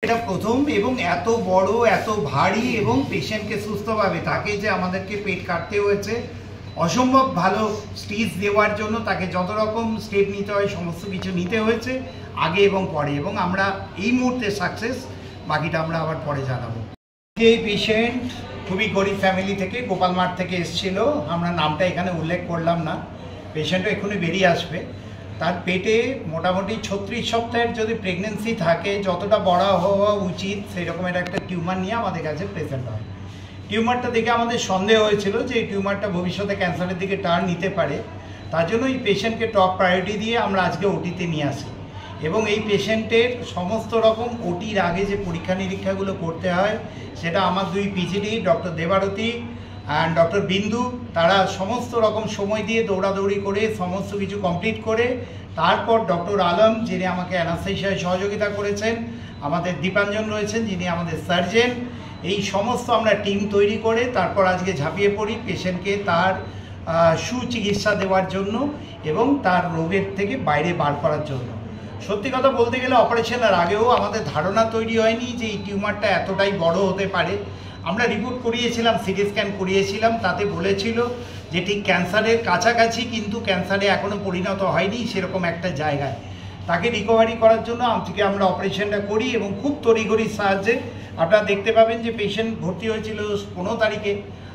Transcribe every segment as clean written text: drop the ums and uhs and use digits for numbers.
এটা প্রথম এবং এত বড় এত ভারী এবং পেশেন্টকে সুস্থভাবে তাকে যে আমাদেরকে পেট কাটতে হয়েছে অসম্ভব ভালো স্টিচ দেওয়ার জন্য তাকে যত রকম স্টেপ নিতে হয় সমস্ত কিছু নিতে হয়েছে আগে এবং পরে, এবং আমরা এই মুহূর্তে সাকসেস, বাকিটা আমরা আবার পরে জানাবো। এই পেশেন্ট খুবই গরিব ফ্যামিলি থেকে গোপালমাঠ থেকে এসেছিল, আমরা নামটা এখানে উল্লেখ করলাম না, পেশেন্টও এখনই বেরিয়ে আসবে। তার পেটে মোটামুটি 36 সপ্তাহের যদি প্রেগনেন্সি থাকে যতটা বড় হওয়া উচিত সেই রকমের একটা টিউমার নিয়ে আমাদের কাছে প্রেজেন্ট হয়। টিউমারটা দেখে আমাদের সন্দেহ হয়েছিল যে এই টিউমারটা ভবিষ্যতে ক্যান্সারের দিকে টার্ন নিতে পারে, তার জন্য এই পেশেন্টকে টপ প্রায়োরিটি দিয়ে আমরা আজকে ওটিতে নিয়ে আসি এবং এই পেশেন্টের সমস্ত রকম ওটির আগে যে পরীক্ষা নিরীক্ষাগুলো করতে হয় সেটা আমার দুই PGD doctor Debarati and doctor বিন্দু তারা সমস্ত রকম সময় দিয়ে দৌড়াদৌড়ি করে সমস্ত কিছু কমপ্লিট করে, তারপর ডক্টর আলম যিনি আমাকে অ্যানাস্থেশিয়ায় সহযোগিতা করেছেন, আমাদের দীপাঞ্জন রয়েছেন যিনি আমাদের সার্জেন, এই সমস্ত আমরা টিম তৈরি করে তারপর আজকে ঝাঁপিয়ে পড়ি পেশেন্টকে তার সুচিকিৎসা দেওয়ার জন্য এবং তার রোগের থেকে বাইরে বার করার জন্য। সত্যি কথা বলতে গেলে অপারেশনের আগেও আমাদের ধারণা তৈরি হয়নি যে এই টিউমারটা এতটাই বড় হতে পারে। আমরা রিপোর্ট করিয়েছিলাম, সিটি স্ক্যান করিয়েছিলাম, তাতে বলেছিল যে ঠিক ক্যান্সারের কাছাকাছি কিন্তু ক্যান্সারে এখনও পরিণত হয়নি সেরকম একটা জায়গায়। তাকে রিকভারি করার জন্য আজকে আমরা অপারেশনটা করি এবং খুব তড়িঘড়ির সাহায্যে আপনারা দেখতে পাবেন যে পেশেন্ট ভর্তি হয়েছিল 15 তারিখে,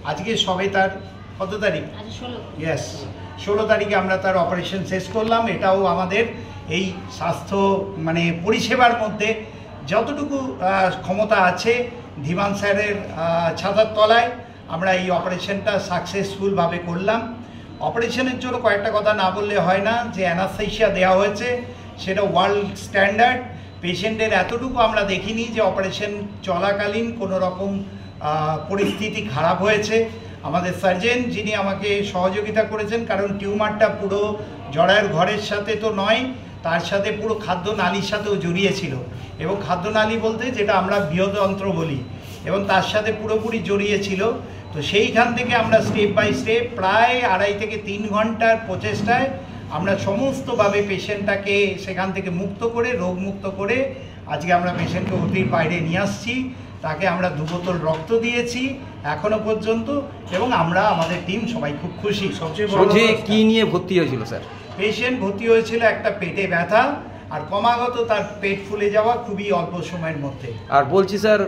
আজকে সবে তার কত তারিখ? ইয়েস, 16 তারিখে আমরা তার অপারেশন শেষ করলাম। এটাও আমাদের এই স্বাস্থ্য পরিষেবার মধ্যে যতটুকু ক্ষমতা আছে ধীমান স্যারের ছাতার তলায় আমরা এই অপারেশনটা সাকসেসফুলভাবে করলাম। অপারেশনের জন্য কয়েকটা কথা না বললে হয় না, যে অ্যানাস্থেশিয়া দেওয়া হয়েছে সেটা ওয়ার্ল্ড স্ট্যান্ডার্ড। পেশেন্টের এতটুকু আমরা দেখিনি যে অপারেশন চলাকালীন কোনো রকম পরিস্থিতি খারাপ হয়েছে। আমাদের সার্জেন যিনি আমাকে সহযোগিতা করেছেন, কারণ টিউমারটা পুরো জরায়ুর ঘরের সাথে তো নয়, তার সাথে পুরো খাদ্যনালীর সাথেও জড়িয়েছিল, এবং খাদ্যনালী বলতে যেটা আমরা বৃহদন্ত্র বলি, এবং তার সাথে পুরোপুরি জড়িয়েছিল। তো সেইখান থেকে আমরা স্টেপ বাই স্টেপ প্রায় 2.5 থেকে 3 ঘন্টার প্রচেষ্টায় আমরা সমস্তভাবে পেশেন্টটাকে সেখান থেকে মুক্ত করে রোগমুক্ত করে আজকে আমরা পেশেন্টকে ওটির বাইরে নিয়ে আসছি। তাকে আমরা 2 বোতল রক্ত দিয়েছি এখনো পর্যন্ত, এবং আমরা আমাদের টিম সবাই খুব খুশি। সবচেয়ে বড় কি নিয়ে ভর্তি হয়েছিল স্যার? পেশেন্ট ভর্তি হয়েছিল একটা পেটে ব্যথা আর ক্রমাগত তার পেট ফুলে যাওয়া খুবই অল্প সময়ের মধ্যে। আর বলছি স্যার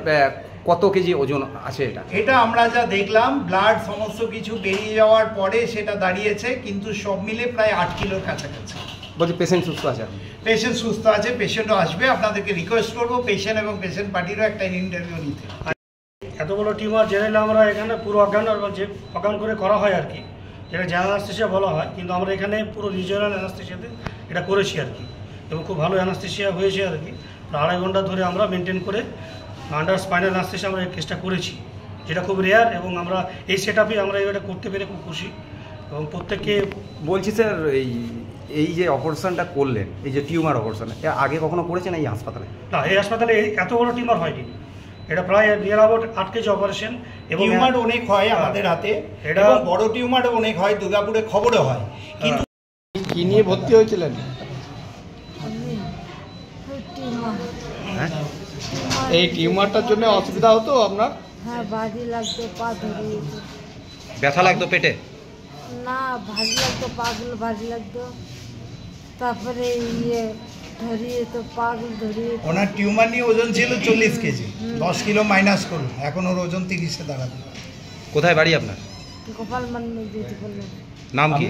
কত কেজি ওজন আছে এটা? এটা আমরা যা দেখলাম ব্লাড সমস্ত কিছু বেরিয়ে যাওয়ার পরে সেটা দাঁড়িয়েছে, কিন্তু সব মিলে প্রায় 8 কিলোর কাছাকাছি। বলছি পেশেন্ট সুস্থ আছে? পেশেন্ট সুস্থ আছে, পেশেন্টও আসবে। আপনাদেরকে রিকোয়েস্ট করবো পেশেন্ট এবং পেশেন্ট পার্টিরও একটা ইন্টারভিউ নিতে। এত বড় টিউমার জেনারেলি আমরা এখানে পুরো অজ্ঞান করে করা হয় আর কি, যেটা জেনারেল অ্যানাস্থেশিয়া বলা হয়, কিন্তু আমরা এখানে পুরো রিজিওনাল অ্যানাস্থেশিয়াতে এটা করেছি আর কি, এবং খুব ভালো অ্যানাস্থেশিয়া হয়েছে আর কি। 2.5 ঘন্টা ধরে আমরা মেনটেন করে আন্ডার স্পাইনাল অ্যানাস্থেশিয়া আমরা এই কেসটা করেছি, যেটা খুব রেয়ার, এবং আমরা এই সেট আপে আমরা এটা করতে পেরে খুব খুশি। এবং প্রত্যেককে বলছি স্যার এই যে অপারেশনটা করলেন, এই যে টিউমার অপারেশন, আগে কখনো করেছেন এই হাসপাতালে? না, এই হাসপাতালে এত বড় টিউমার হয়নি। এটা প্রায় নিয়ার অ্যাবাউট 8 কেজি অপারেশন, এবং টিউমার অনেক হয় আমাদের হাতে, এটা বড় টিউমারও অনেক হয়, দুর্গাপুরে খবরও হয়। কিন্তু কি নিয়ে ভর্তি হয়েছিলেন? এই টিউমারটার জন্য অসুবিধা হতো আপনার? হ্যাঁ, ভারী লাগতো, পা ধরে ব্যথা লাগতো পেটে? না, ভারী লাগতো, পাগুলো ভারী লাগতো, তারপরে ধরিয়ে তো পাগুলো ধরিয়ে। ওনার টিউমার নিয়ে ওজন ছিল 40 কেজি, 10 কিলো মাইনাস করলো, এখন ওর ওজন 30-এ দাঁড়াবে। কোথায় বাড়ি আপনার? গোপালমান ডিউটি করলেন। নাম কি?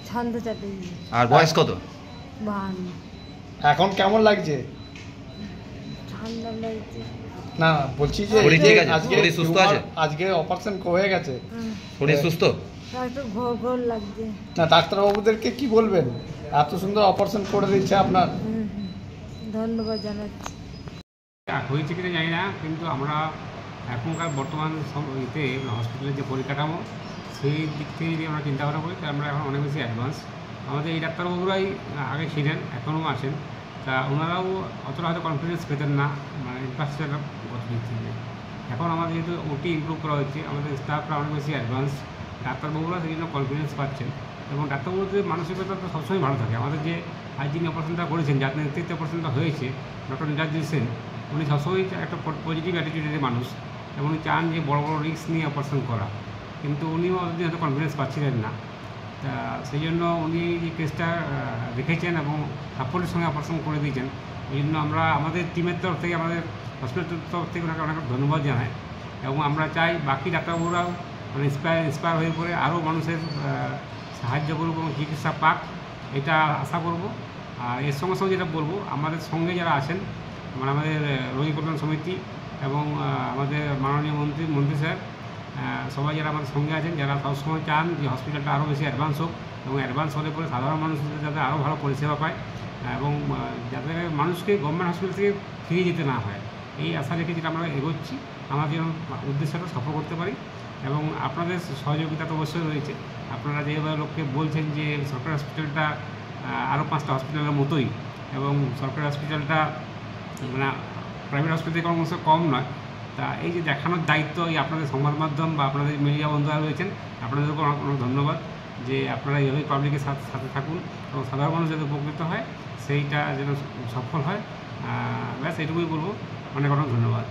ছন্দ চ্যাটার্জি। আর বয়স কত? 52। এখন কেমন লাগছে? ঠান্ডা লাগছে না, বলছি যে আজকে সুস্থ আছে, আজকে অপারেশন হয়ে গেছে, শরীর সুস্থ, একটু ঘোর লাগছে। না, ডাক্তারবাবুদেরকে কি বলবেন? এত সুন্দর অপারেশন করে দিচ্ছে আপনার, ধন্যবাদ জানাচ্ছি। হয়েছে কিনা জানি না, কিন্তু আমরা এখনকার বর্তমান ইতে হসপিটালের যে পরিকাঠামো সেই দিক থেকে যদি আমরা চিন্তা ভাবনা করি, তাহলে আমরা এখন অনেক বেশি অ্যাডভান্স। আমাদের এই ডাক্তারবাবুরাই আগে ছিলেন, এখনও আছেন, তা ওনারাও অতটা হয়তো কনফিডেন্স পেতেন না ইনফ্রাস্ট্রাকচার গত দিক থেকে। এখন আমাদের যেহেতু ওটি ইমপ্রুভ করা হচ্ছে, আমাদের স্টাফরা অনেক বেশি অ্যাডভান্স, ডাক্তারবাবুরা সেই জন্য কনফিডেন্স পাচ্ছেন, এবং ডাক্তারবাবুদের মানসিকতা তো সবসময় ভালো থাকে। আমাদের যে আজ যিনি অপারেশনটা করেছেন, যার নেতৃত্বে অপারেশনটা হয়েছে, ডক্টর নিরাজ সেন, উনি সবসময় একটা পজিটিভ অ্যাটিটিউডের মানুষ এবং উনি চান যে বড় বড় রিস্ক নিয়ে অপারেশন করা, কিন্তু উনিও অতদিন হয়তো কনফিডেন্স পাচ্ছিলেন না। তা সেই জন্য উনি যে কেসটা দেখেছেন এবং সাপোর্টের সঙ্গে অপারেশন করে দিয়েছেন। এই জন্য আমরা আমাদের টিমের তরফ থেকে, আমাদের হসপিটালের তরফ থেকে ওনাকে অনেক ধন্যবাদ জানাই এবং আমরা চাই বাকি ডাক্তারবাবুরাও মানে ইন্সপায়ার হয়ে পড়ে আরও মানুষের সাহায্য করব এবং চিকিৎসা পাক, এটা আশা করব। আর এর সঙ্গে সঙ্গে যেটা বলবো, আমাদের সঙ্গে যারা আছেন মানে আমাদের রোগী কল্যাণ সমিতি এবং আমাদের মাননীয় মন্ত্রী স্যার, সবাই যারা আমাদের সঙ্গে আছেন, যারা সবসময় চান যে হসপিটালটা আরও বেশি অ্যাডভান্স হোক এবং অ্যাডভান্স হলে পরে সাধারণ মানুষ যাতে আরও ভালো পরিষেবা পায় এবং যাতে মানুষকে গভর্নমেন্ট হসপিটাল থেকে ফিরে যেতে না হয়, এই আশা রেখে যেটা আমরা এগোচ্ছি, আমরা যেন উদ্দেশ্যটা সফল করতে পারি। এবং আপনাদের সহযোগিতা তো অবশ্যই রয়েছে। আপনারা যেভাবে লোককে বলছেন যে সরকারি হসপিটালটা আরও 5টা হসপিটালের মতোই, এবং সরকারি হসপিটালটা মানে প্রাইভেট হসপিটাল থেকে অংশ কম নয়, তা এই যে দেখানোর দায়িত্ব এই আপনাদের সংবাদ মাধ্যম বা আপনাদের মিডিয়া বন্ধুরা রয়েছেন, আপনাদেরকে অনেক অনেক ধন্যবাদ যে আপনারা এইভাবেই পাবলিকের সাথে থাকুন এবং সাধারণ মানুষ যাতে উপকৃত হয় সেইটা যেন সফল হয়। ব্যাস এটুকুই বলবো। অনেক অনেক ধন্যবাদ।